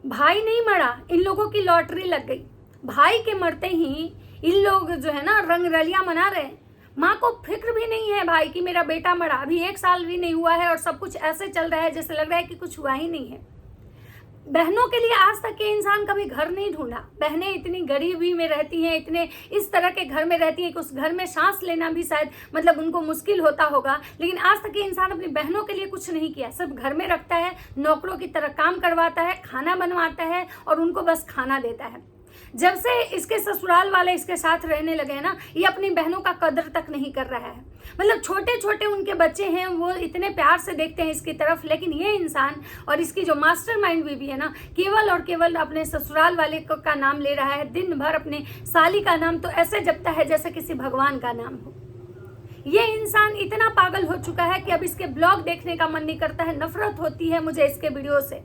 भाई नहीं मरा, इन लोगों की लॉटरी लग गई। भाई के मरते ही इन लोग जो है ना रंगरलियां मना रहे हैं। माँ को फिक्र भी नहीं है भाई कि मेरा बेटा मरा, अभी 1 साल भी नहीं हुआ है और सब कुछ ऐसे चल रहा है जैसे लग रहा है कि कुछ हुआ ही नहीं है। बहनों के लिए आज तक के इंसान कभी घर नहीं ढूंढा। बहनें इतनी गरीबी में रहती हैं, इतने इस तरह के घर में रहती हैं कि उस घर में सांस लेना भी शायद मतलब उनको मुश्किल होता होगा, लेकिन आज तक के इंसान अपनी बहनों के लिए कुछ नहीं किया। सिर्फ घर में रखता है, नौकरों की तरह काम करवाता है, खाना बनवाता है और उनको बस खाना देता है। जब से इसके ससुराल वाले इसके साथ रहने लगे हैं ना, ये अपनी बहनों का कदर तक नहीं कर रहा है। मतलब छोटे छोटे उनके बच्चे हैं, वो इतने प्यार से देखते हैं इसकी तरफ, लेकिन ये इंसान और इसकी जो मास्टरमाइंड बीवी है ना, केवल और केवल अपने ससुराल वाले का नाम ले रहा है। दिन भर अपने साली का नाम तो ऐसे जपता है जैसे किसी भगवान का नाम हो। ये इंसान इतना पागल हो चुका है कि अब इसके ब्लॉग देखने का मन नहीं करता है, नफरत होती है मुझे इसके वीडियो से।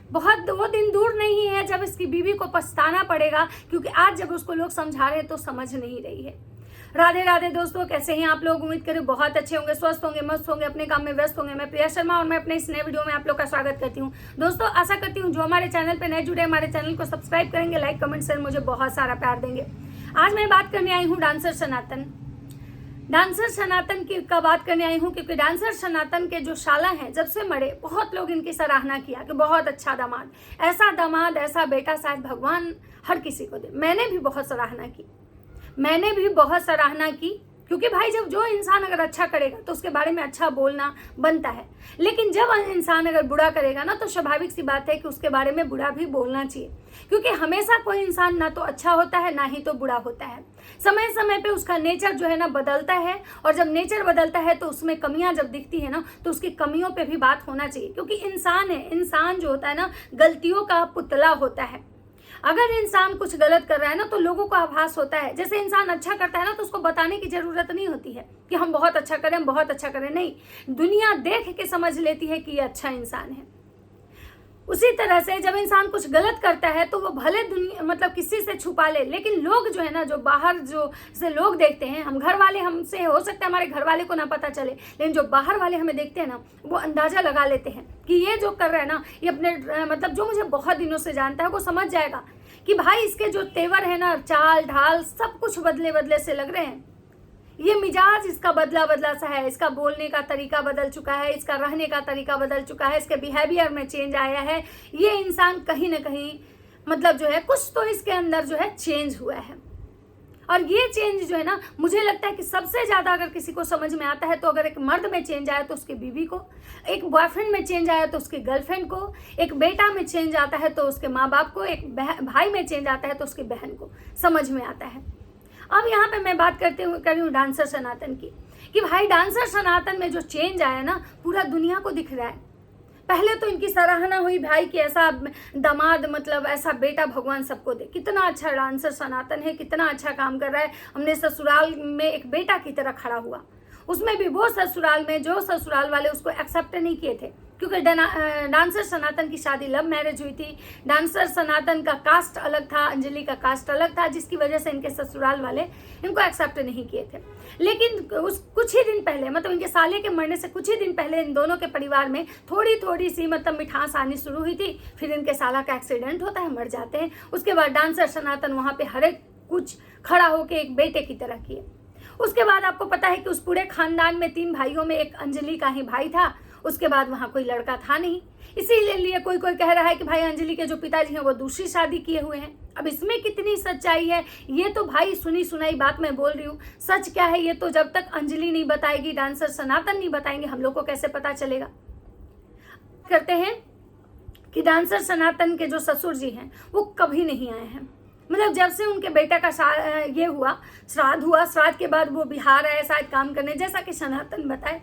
बहुत वो दिन दूर नहीं है जब इसकी बीवी को पछताना पड़ेगा, क्योंकि आज जब उसको लोग समझा रहे हैं तो समझ नहीं रही है। राधे राधे दोस्तों, कैसे हैं आप लोग? उम्मीद करें बहुत अच्छे होंगे, स्वस्थ होंगे, मस्त होंगे, अपने काम में व्यस्त होंगे। मैं प्रिया शर्मा और मैं अपने इस नए वीडियो में आप लोग का स्वागत करती हूं। दोस्तों आशा करती हूं जो हमारे चैनल पे नए जुड़े हमारे चैनल को सब्सक्राइब करेंगे, लाइक कमेंट शेयर मुझे बहुत सारा प्यार देंगे। आज मैं बात करने आई हूँ डांसर सनातन की का बात करने आई हूँ, क्योंकि डांसर सनातन के जो शाला हैं जब से मरे बहुत लोग इनकी सराहना किया कि बहुत अच्छा दामाद, ऐसा बेटा शायद भगवान हर किसी को दे। मैंने भी बहुत सराहना की, क्योंकि भाई जब जो इंसान अगर अच्छा करेगा तो उसके बारे में अच्छा बोलना बनता है, लेकिन जब इंसान अगर बुरा करेगा ना तो स्वाभाविक सी बात है कि उसके बारे में बुरा भी बोलना चाहिए, क्योंकि हमेशा कोई इंसान ना तो अच्छा होता है ना ही तो बुरा होता है। समय समय पे उसका नेचर जो है ना बदलता है, और जब नेचर बदलता है तो उसमें कमियां जब दिखती है ना तो उसकी कमियों पे भी बात होना चाहिए, क्योंकि इंसान जो होता है ना गलतियों का पुतला होता है। अगर इंसान कुछ गलत कर रहा है ना तो लोगों को आभास होता है। जैसे इंसान अच्छा करता है ना तो उसको बताने की जरूरत नहीं होती है कि हम बहुत अच्छा करें, नहीं, दुनिया देख के समझ लेती है कि ये अच्छा इंसान है। उसी तरह से जब इंसान कुछ गलत करता है तो वो भले दुनिया मतलब किसी से छुपा ले, लेकिन लोग जो है ना, जो बाहर जो से लोग देखते हैं, हम घर वाले, हमसे हो सकता है हमारे घर वाले को ना पता चले, लेकिन जो बाहर वाले हमें देखते हैं ना वो अंदाजा लगा लेते हैं कि ये जो कर रहा है ना, ये अपने मतलब जो मुझे बहुत दिनों से जानता है वो समझ जाएगा कि भाई इसके जो तेवर है ना, चाल ढाल सब कुछ बदले से लग रहे हैं। ये मिजाज इसका बदला सा है, इसका बोलने का तरीका बदल चुका है, इसका रहने का तरीका बदल चुका है, इसके बिहेवियर में चेंज आया है। ये इंसान कहीं ना कहीं मतलब जो है कुछ तो इसके अंदर जो है चेंज हुआ है, और ये चेंज जो है ना मुझे लगता है कि सबसे ज्यादा अगर किसी को समझ में आता है तो अगर एक मर्द में चेंज आया तो उसकी बीवी को, एक बॉयफ्रेंड में चेंज आया तो उसकी गर्लफ्रेंड को, एक बेटा में चेंज आता है तो उसके माँ बाप को, एक भाई में चेंज आता है तो उसकी बहन को समझ में आता है। अब यहाँ पे मैं बात कर रही हूँ डांसर सनातन की, कि भाई डांसर सनातन में जो चेंज आया ना पूरा दुनिया को दिख रहा है। पहले तो इनकी सराहना हुई भाई कि ऐसा दामाद मतलब ऐसा बेटा भगवान सबको दे, कितना अच्छा डांसर सनातन है, कितना अच्छा काम कर रहा है, हमने ससुराल में एक बेटा की तरह खड़ा हुआ। उसमें भी वो ससुराल में जो ससुराल वाले उसको एक्सेप्ट नहीं किए थे, क्योंकि डांसर सनातन की शादी लव मैरिज हुई थी। डांसर सनातन का कास्ट अलग था, अंजलि का कास्ट अलग था, जिसकी वजह से इनके ससुराल वाले इनको एक्सेप्ट नहीं किए थे। लेकिन उस कुछ ही दिन पहले मतलब इनके साले के मरने से कुछ ही दिन पहले इन दोनों के परिवार में थोड़ी सी मतलब मिठास आनी शुरू हुई थी। फिर इनके साला का एक्सीडेंट होता है, मर जाते हैं। उसके बाद डांसर सनातन वहाँ पे हर एक कुछ खड़ा होकर एक बेटे की तरह किए। उसके बाद आपको पता है कि उस पूरे खानदान में 3 भाइयों में एक अंजलि का ही भाई था। उसके बाद वहाँ कोई लड़का था नहीं, इसीलिए कोई कह रहा है कि भाई अंजलि के जो पिताजी हैं वो दूसरी शादी किए हुए हैं। अब इसमें कितनी सच्चाई है ये तो भाई सुनी सुनाई बात मैं बोल रही हूँ, सच क्या है ये तो जब तक अंजलि नहीं बताएगी, डांसर सनातन नहीं बताएंगे, हम लोग को कैसे पता चलेगा। करते हैं कि डांसर सनातन के जो ससुर जी हैं वो कभी नहीं आए हैं। मतलब जब से उनके बेटा का ये हुआ, श्राद्ध के बाद वो बिहार आए शायद काम करने, जैसा कि सनातन बताए,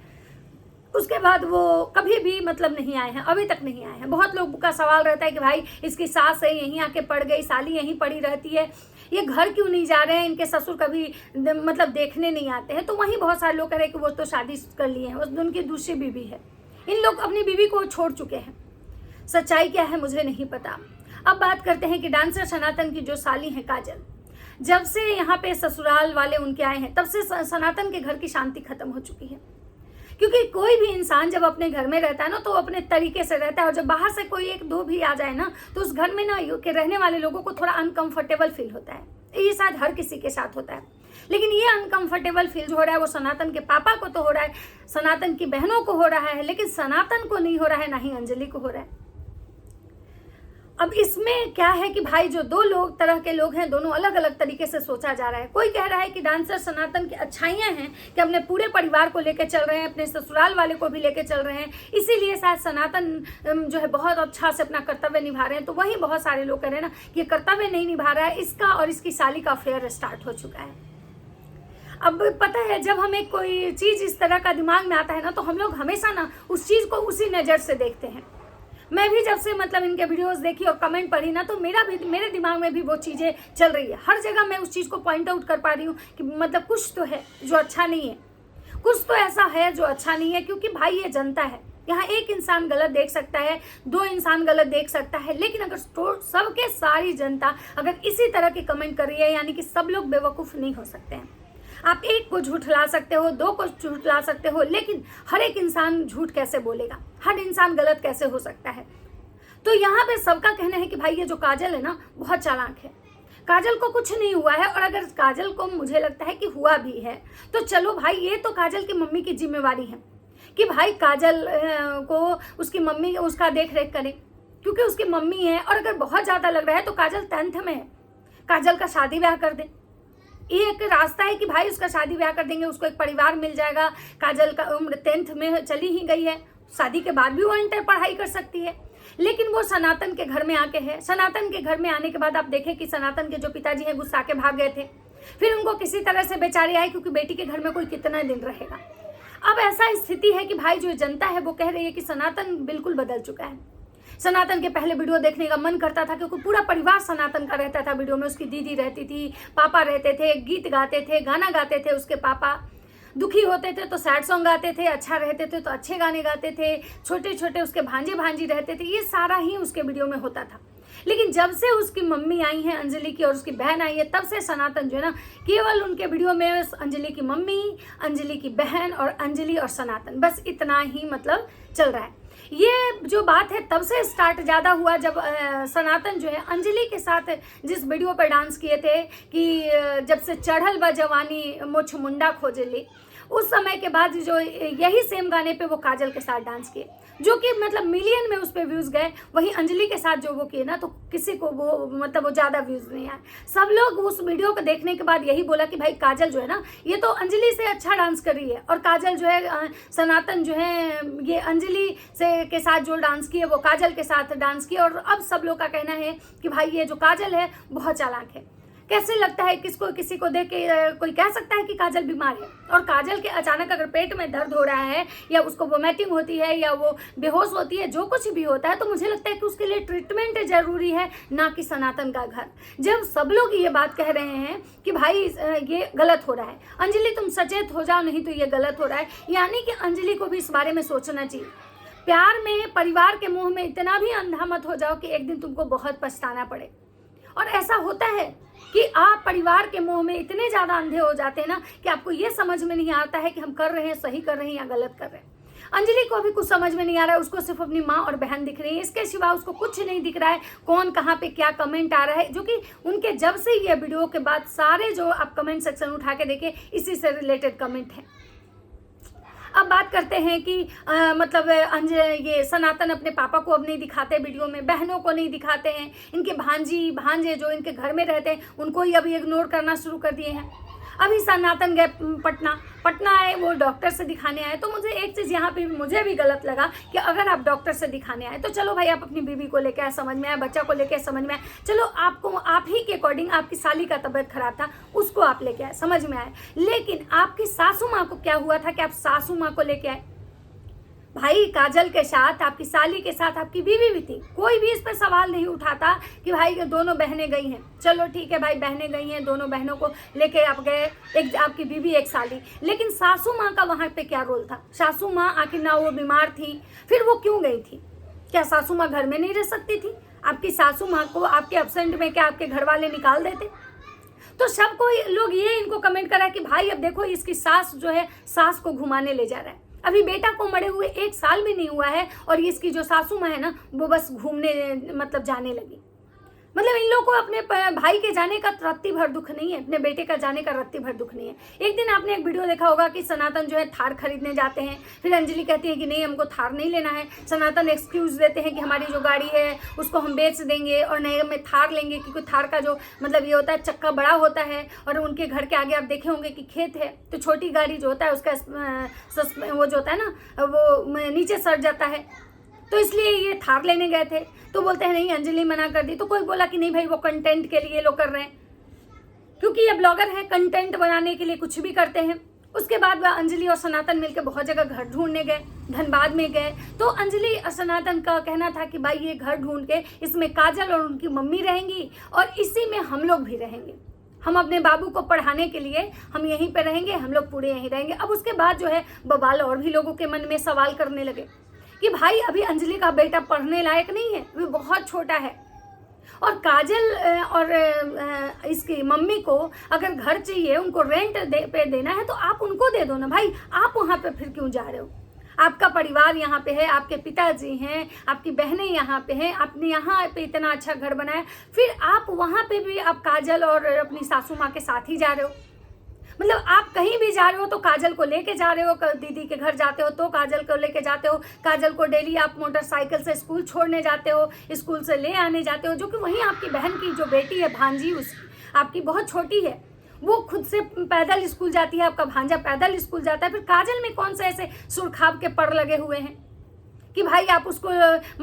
उसके बाद वो कभी भी मतलब नहीं आए हैं, अभी तक नहीं आए हैं। बहुत लोगों का सवाल रहता है कि भाई इसकी सास है यहीं आके पड़ गई, साली यहीं पड़ी रहती है, ये घर क्यों नहीं जा रहे हैं, इनके ससुर कभी मतलब देखने नहीं आते हैं। तो वहीं बहुत सारे लोग कह रहे हैं कि वो तो शादी कर लिए हैं, उनकी दूसरी बीवी है, इन लोग अपनी बीवी को छोड़ चुके हैं। सच्चाई क्या है मुझे नहीं पता। अब बात करते हैं कि डांसर सनातन की जो साली है काजल, जब से यहाँ पे ससुराल वाले उनके आए हैं तब से सनातन के घर की शांति खत्म हो चुकी है। क्योंकि कोई भी इंसान जब अपने घर में रहता है ना तो अपने तरीके से रहता है, और जब बाहर से कोई एक दो भी आ जाए ना तो उस घर में ना के रहने वाले लोगों को थोड़ा अनकंफर्टेबल फील होता है। ये शायद हर किसी के साथ होता है, लेकिन ये अनकंफर्टेबल फील जो हो रहा है वो सनातन के पापा को तो हो रहा है, सनातन की बहनों को हो रहा है, लेकिन सनातन को नहीं हो रहा है, ना ही अंजलि को हो रहा है। अब इसमें क्या है कि भाई जो दो लोग तरह के लोग हैं, दोनों अलग अलग तरीके से सोचा जा रहा है। कोई कह रहा है कि डांसर सनातन की अच्छाइयां हैं कि अपने पूरे परिवार को लेकर चल रहे हैं, अपने ससुराल वाले को भी लेकर चल रहे हैं, इसीलिए शायद सनातन जो है बहुत अच्छा से अपना कर्तव्य निभा रहे हैं। तो वही बहुत सारे लोग कह रहे हैं ना कि कर्तव्य नहीं निभा रहा है, इसका और इसकी साली का अफेयर स्टार्ट हो चुका है। अब पता है जब हमें कोई चीज़ इस तरह का दिमाग में आता है ना तो हम लोग हमेशा ना उस चीज़ को उसी नज़र से देखते हैं। मैं भी जब से मतलब इनके वीडियोस देखी और कमेंट पढ़ी ना तो मेरे दिमाग में भी वो चीज़ें चल रही है। हर जगह मैं उस चीज़ को पॉइंट आउट कर पा रही हूँ कि मतलब कुछ तो है जो अच्छा नहीं है, कुछ तो ऐसा है जो अच्छा नहीं है। क्योंकि भाई ये जनता है, यहाँ एक इंसान गलत देख सकता है, दो इंसान गलत देख सकता है, लेकिन अगर सबके सारी जनता अगर इसी तरह की कमेंट कर रही है, यानी कि सब लोग बेवकूफ़ नहीं हो सकते हैं। आप एक को झूठला सकते हो, दो को झूठला सकते हो, लेकिन हर एक इंसान झूठ कैसे बोलेगा, हर इंसान गलत कैसे हो सकता है। तो यहाँ पे सबका कहना है कि भाई ये जो काजल है ना बहुत चालाक है, काजल को कुछ नहीं हुआ है, और अगर काजल को मुझे लगता है कि हुआ भी है तो चलो भाई ये तो काजल की मम्मी की जिम्मेवारी है कि भाई काजल को उसकी मम्मी उसका देख रेख करे, क्योंकि उसकी मम्मी है। और अगर बहुत ज़्यादा लग रहा है तो काजल 10th में है, काजल का शादी ब्याह कर दे। ये एक रास्ता है कि भाई उसका शादी ब्याह कर देंगे, उसको एक परिवार मिल जाएगा। काजल का उम्र 10th में चली ही गई है, शादी के बाद भी वो इंटर पढ़ाई कर सकती है। लेकिन वो सनातन के घर में आके है, सनातन के घर में आने के बाद आप देखें कि सनातन के जो पिताजी हैं गुस्सा के भाग गए थे, फिर उनको किसी तरह से बेचारी आई, क्योंकि बेटी के घर में कोई कितना दिन रहेगा। अब ऐसा स्थिति है कि भाई जो जनता है वो कह रही है कि सनातन बिल्कुल बदल चुका है। सनातन के पहले वीडियो देखने का मन करता था क्योंकि पूरा परिवार सनातन का रहता था वीडियो में। उसकी दीदी रहती थी, पापा रहते थे, गीत गाते थे, गाना गाते थे। उसके पापा दुखी होते थे तो सैड सॉन्ग गाते थे, अच्छा रहते थे तो अच्छे गाने गाते थे, छोटे छोटे उसके भांजे भांजी रहते थे, ये सारा ही उसके वीडियो में होता था। लेकिन जब से उसकी मम्मी आई है अंजलि की और उसकी बहन आई है, तब से सनातन जो है ना केवल उनके वीडियो में अंजलि की मम्मी, अंजलि की बहन और अंजलि और सनातन, बस इतना ही मतलब चल रहा है। ये जो बात है तब से स्टार्ट ज़्यादा हुआ जब सनातन जो है अंजलि के साथ जिस वीडियो पर डांस किए थे कि जब से चढ़ल बा जवानी मुछ मुंडा खोजली, उस समय के बाद जो यही सेम गाने पे वो काजल के साथ डांस किए, जो कि मतलब मिलियन में उस पर व्यूज़ गए। वही अंजलि के साथ जो वो किए ना तो किसी को वो मतलब वो ज़्यादा व्यूज़ नहीं आए। सब लोग उस वीडियो को देखने के बाद यही बोला कि भाई काजल जो है ना ये तो अंजलि से अच्छा डांस कर रही है, और काजल जो है सनातन जो है ये अंजलि से के साथ जो डांस किए वो काजल के साथ डांस किए। और अब सब लोग का कहना है कि भाई ये जो काजल है बहुत चालाक है। कैसे लगता है किसी को देख के कोई कह सकता है कि काजल बीमार है, और काजल के अचानक अगर पेट में दर्द हो रहा है या उसको वोमिटिंग होती है या वो बेहोश होती है, जो कुछ भी होता है, तो मुझे लगता है कि उसके लिए ट्रीटमेंट जरूरी है, ना कि सनातन का घर। जब सब लोग ये बात कह रहे हैं कि भाई ये गलत हो रहा है, अंजलि तुम सचेत हो जाओ नहीं तो ये गलत हो रहा है, यानी कि अंजलि को भी इस बारे में सोचना चाहिए। प्यार में परिवार के मुंह में इतना भी अंधा मत हो जाओ कि एक दिन तुमको बहुत पछताना पड़े। और ऐसा होता है कि आप परिवार के मुंह में इतने ज़्यादा अंधे हो जाते हैं ना कि आपको ये समझ में नहीं आता है कि हम कर रहे हैं सही कर रहे हैं या गलत कर रहे हैं। अंजलि को अभी कुछ समझ में नहीं आ रहा है, उसको सिर्फ अपनी माँ और बहन दिख रही है, इसके सिवा उसको कुछ नहीं दिख रहा है कौन कहाँ पे क्या कमेंट आ रहा है, जो कि उनके जब से ये वीडियो के बाद सारे जो आप कमेंट सेक्शन उठा के देखें इसी से रिलेटेड कमेंट है। अब बात करते हैं कि मतलब ये सनातन अपने पापा को अब नहीं दिखाते वीडियो में, बहनों को नहीं दिखाते हैं, इनके भांजे जो इनके घर में रहते हैं उनको ही अभी इग्नोर करना शुरू कर दिए हैं। अभी सनातन गए पटना आए, वो डॉक्टर से दिखाने आए। तो मुझे एक चीज़ यहाँ पे मुझे भी गलत लगा कि अगर आप डॉक्टर से दिखाने आए तो चलो भाई आप अपनी बीवी को लेके आए, समझ में आए, बच्चा को लेके समझ में आए, चलो आपको आप ही के अकॉर्डिंग आपकी साली का तबीयत खराब था उसको आप लेके आए, समझ में आए। लेकिन आपकी सासू माँ को क्या हुआ था कि आप सासू माँ को लेके आए? भाई काजल के साथ आपकी साली के साथ आपकी बीवी भी थी, कोई भी इस पर सवाल नहीं उठाता कि भाई दोनों बहनें गई हैं। चलो ठीक है भाई बहनें गई हैं, दोनों बहनों को लेके आप गए, एक आपकी बीवी एक साली, लेकिन सासू माँ का वहाँ पे क्या रोल था? सासू माँ आखिर ना वो बीमार थी, फिर वो क्यों गई थी? क्या सासू माँ घर में नहीं रह सकती थी? आपकी सासू माँ को आपके एब्सेंट में क्या आपके घर वाले निकाल देते? तो सबको लोग ये इनको कमेंट करा कि भाई अब देखो इसकी सास जो है सास को घुमाने ले जा रहा है। अभी बेटा को मरे हुए 1 साल भी नहीं हुआ है और इसकी जो सासू माँ है ना वो बस घूमने मतलब जाने लगी। मतलब इन लोगों को अपने भाई के जाने का रत्ती भर दुख नहीं है, अपने बेटे का जाने का रत्ती भर दुख नहीं है। एक दिन आपने एक वीडियो देखा होगा कि सनातन जो है थार खरीदने जाते हैं, फिर अंजलि कहती है कि नहीं हमको थार नहीं लेना है। सनातन एक्सक्यूज देते हैं कि हमारी जो गाड़ी है उसको हम बेच देंगे और नए में थार लेंगे, क्योंकि थार का जो मतलब ये होता है चक्का बड़ा होता है और उनके घर के आगे आप देखे होंगे कि खेत है, तो छोटी गाड़ी जो होता है उसका वो जो होता है ना वो नीचे सड़ जाता है, तो इसलिए ये थार लेने गए थे। तो बोलते हैं नहीं, अंजलि मना कर दी। तो कोई बोला कि नहीं भाई वो कंटेंट के लिए लोग कर रहे हैं, क्योंकि ये ब्लॉगर हैं, कंटेंट बनाने के लिए कुछ भी करते हैं। उसके बाद वह अंजलि और सनातन मिलकर बहुत जगह घर ढूंढने गए, धनबाद में गए। तो अंजलि और सनातन का कहना था कि भाई ये घर ढूंढ के इसमें काजल और उनकी मम्मी रहेंगी और इसी में हम लोग भी रहेंगे, हम अपने बाबू को पढ़ाने के लिए हम यहीं पे रहेंगे, हम लोग पूरे यहीं रहेंगे। अब उसके बाद जो है बवाल और भी लोगों के मन में सवाल करने लगे कि भाई अभी अंजलि का बेटा पढ़ने लायक नहीं है, वो बहुत छोटा है, और काजल और इसकी मम्मी को अगर घर चाहिए, उनको रेंट पे देना है तो आप उनको दे दो ना भाई, आप वहाँ पे फिर क्यों जा रहे हो? आपका परिवार यहाँ पे है, आपके पिताजी हैं, आपकी बहनें यहाँ पे हैं, आपने यहाँ पे इतना अच्छा घर बनाया, फिर आप वहाँ पे भी आप काजल और अपनी सासू माँ के साथ ही जा रहे हो। मतलब आप कहीं भी जा रहे हो तो काजल को लेके जा रहे हो, दीदी के घर जाते हो तो काजल को लेके जाते हो, काजल को डेली आप मोटरसाइकिल से स्कूल छोड़ने जाते हो, स्कूल से ले आने जाते हो, जो कि वहीं आपकी बहन की जो बेटी है भांजी उसकी आपकी बहुत छोटी है, वो खुद से पैदल स्कूल जाती है, आपका भांजा पैदल स्कूल जाता है। फिर काजल में कौन से ऐसे सुरखाब के पर लगे हुए हैं कि भाई आप उसको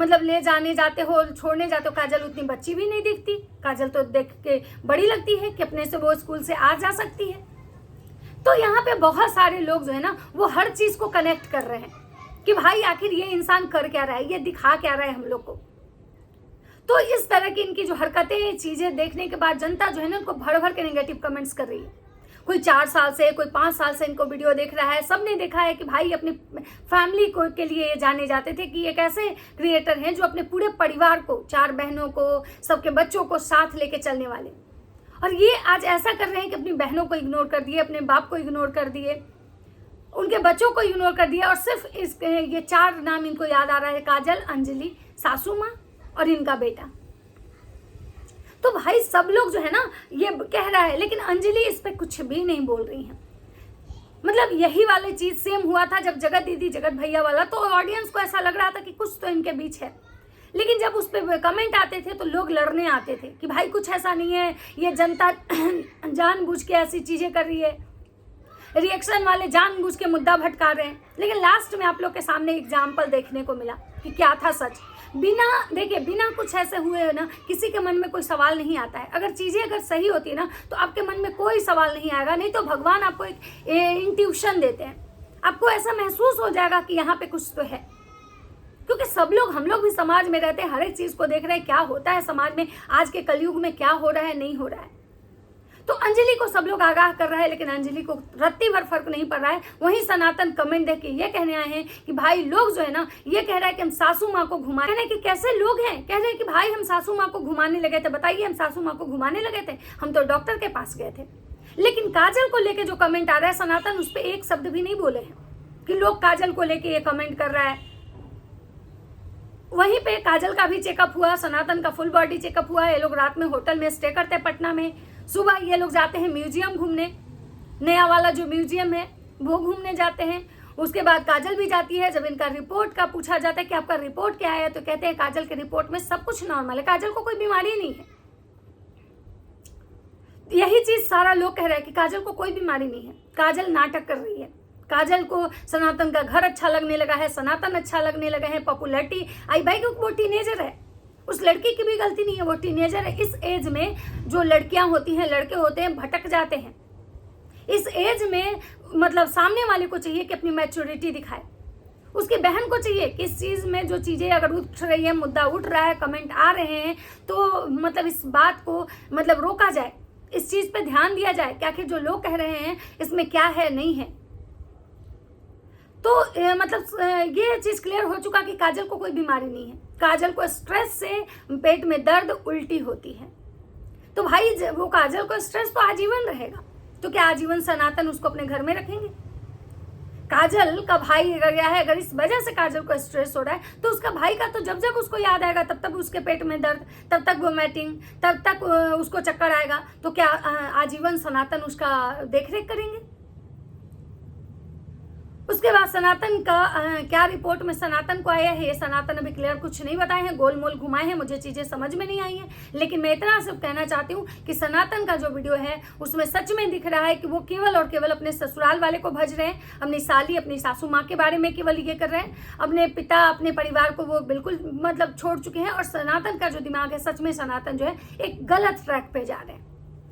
मतलब ले जाने जाते हो, छोड़ने जाते हो? काजल उतनी बच्ची भी नहीं दिखती, काजल तो देख के बड़ी लगती है कि अपने से वो स्कूल से आ जा सकती है। तो यहाँ पे बहुत सारे लोग जो है ना वो हर चीज को कनेक्ट कर रहे हैं कि भाई आखिर ये इंसान कर क्या रहा है, ये दिखा क्या रहा है हम लोग को। तो इस तरह की इनकी जो हरकतें, चीजें देखने के बाद जनता जो है ना उनको भर भर के नेगेटिव कमेंट्स कर रही है। कोई 4 साल से, कोई 5 साल से इनको वीडियो देख रहा है, सबने देखा है कि भाई अपनी फैमिली को के लिए ये जाने जाते थे कि एक ऐसे क्रिएटर हैं जो अपने पूरे परिवार को, 4 बहनों को, सबके बच्चों को साथ लेके चलने वाले, और ये आज ऐसा कर रहे हैं कि अपनी बहनों को इग्नोर कर दिए, अपने बाप को इग्नोर कर दिए, उनके बच्चों को इग्नोर कर दिया, और सिर्फ ये 4 नाम इनको याद आ रहा है, काजल, अंजलि, सासू माँ और इनका बेटा। तो भाई सब लोग जो है ना ये कह रहा है, लेकिन अंजलि इस पे कुछ भी नहीं बोल रही है। मतलब यही वाली चीज सेम हुआ था जब जगत दीदी जगत भैया वाला, तो ऑडियंस को ऐसा लग रहा था कि कुछ तो इनके बीच है, लेकिन जब उस पर कमेंट आते थे तो लोग लड़ने आते थे कि भाई कुछ ऐसा नहीं है, ये जनता जानबूझ के ऐसी चीजें कर रही है, रिएक्शन वाले जानबूझ के मुद्दा भटका रहे हैं। लेकिन लास्ट में आप लोग के सामने एग्जाम्पल देखने को मिला कि क्या था सच। बिना कुछ ऐसे हुए ना किसी के मन में कोई सवाल नहीं आता है। अगर चीजें अगर सही होती ना तो आपके मन में कोई सवाल नहीं आएगा, नहीं तो भगवान आपको एक इंट्यूशन देते हैं, आपको ऐसा महसूस हो जाएगा कि यहाँ पे कुछ तो है, क्योंकि सब लोग, हम लोग भी समाज में रहते हैं, हर एक चीज को देख रहे हैं क्या होता है समाज में, आज के कलयुग में क्या हो रहा है, नहीं हो रहा है। तो अंजलि को सब लोग आगाह कर रहा है, लेकिन अंजलि को रत्ती भर फर्क नहीं पड़ रहा है। वहीं सनातन कमेंट देख के ये कहने आए हैं कि भाई लोग जो है ना ये कह रहा है कि हम सासू माँ को घुमाने, कहने कि कैसे लोग हैं, कह रहे हैं कि भाई हम सासू माँ को घुमाने लगे थे। बताइए, हम सासू माँ को घुमाने लगे थे? हम तो डॉक्टर के पास गए थे। लेकिन काजल को लेके जो कमेंट आ रहा है, सनातन उस पर एक शब्द भी नहीं बोले हैं कि लोग काजल को लेके ये कमेंट कर रहा है। वहीं पे काजल का भी चेकअप हुआ, सनातन का फुल बॉडी चेकअप हुआ। ये लोग रात में होटल में स्टे करते हैं पटना में, सुबह ये लोग जाते हैं म्यूजियम घूमने, नया वाला जो म्यूजियम है वो घूमने जाते हैं। उसके बाद काजल भी जाती है। जब इनका रिपोर्ट का पूछा जाता है कि आपका रिपोर्ट क्या है, तो कहते हैं काजल के रिपोर्ट में सब कुछ नॉर्मल है, काजल को कोई बीमारी नहीं है। यही चीज सारा लोग कह रहे हैं कि काजल को कोई बीमारी नहीं है, काजल नाटक कर रही है। काजल को सनातन का घर अच्छा लगने लगा है, सनातन अच्छा लगने लगे हैं, पॉपुलैरिटी आई भाई, क्योंकि वो टीनेजर है। उस लड़की की भी गलती नहीं है, वो टीनेजर है। इस एज में जो लड़कियां होती हैं, लड़के होते हैं, भटक जाते हैं। इस एज में मतलब सामने वाले को चाहिए कि अपनी मैच्योरिटी दिखाए, उसकी बहन को चाहिए कि इस चीज में जो चीजें अगर उठ रही है, मुद्दा उठ रहा है, कमेंट आ रहे हैं, तो मतलब इस बात को मतलब रोका जाए, इस चीज पे ध्यान दिया जाए कि आखिर जो लोग कह रहे हैं इसमें क्या है, नहीं है। तो मतलब ये चीज क्लियर हो चुका कि काजल को कोई बीमारी नहीं है। काजल को स्ट्रेस से पेट में दर्द, उल्टी होती है। तो भाई वो काजल को स्ट्रेस तो आजीवन रहेगा, तो क्या आजीवन सनातन उसको अपने घर में रखेंगे? काजल का भाई अगर गया है, अगर इस वजह से काजल को स्ट्रेस हो रहा है, तो उसका भाई का तो जब जब उसको याद आएगा तब तक उसके पेट में दर्द, तब तक वोमिटिंग, तब तक उसको चक्कर आएगा। तो क्या आजीवन सनातन उसका देख रेख करेंगे? उसके बाद सनातन का क्या रिपोर्ट में सनातन को आया है, ये सनातन अभी क्लियर कुछ नहीं बताए हैं, गोल मोल घुमाए हैं, मुझे चीज़ें समझ में नहीं आई हैं। लेकिन मैं इतना सिर्फ कहना चाहती हूँ कि सनातन का जो वीडियो है उसमें सच में दिख रहा है कि वो केवल और केवल अपने ससुराल वाले को भज रहे हैं, अपनी साली, अपनी सासू माँ के बारे में केवल ये कर रहे हैं, अपने पिता, अपने परिवार को वो बिल्कुल मतलब छोड़ चुके हैं। और सनातन का जो दिमाग है, सच में सनातन जो है एक गलत ट्रैक पे जा रहे हैं।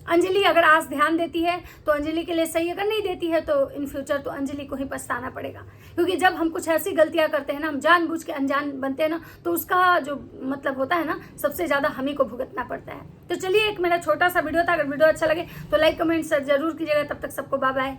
अंजलि अगर आज ध्यान देती है तो अंजलि के लिए सही, अगर नहीं देती है तो इन फ्यूचर तो अंजलि को ही पछताना पड़ेगा। क्योंकि जब हम कुछ ऐसी गलतियां करते हैं ना, हम जानबूझ के अनजान बनते हैं ना, तो उसका जो मतलब होता है ना, सबसे ज़्यादा हम ही को भुगतना पड़ता है। तो चलिए, एक मेरा छोटा सा वीडियो था, अगर वीडियो अच्छा लगे तो लाइक कमेंट जरूर कीजिएगा। तब तक सबको बाय बाय।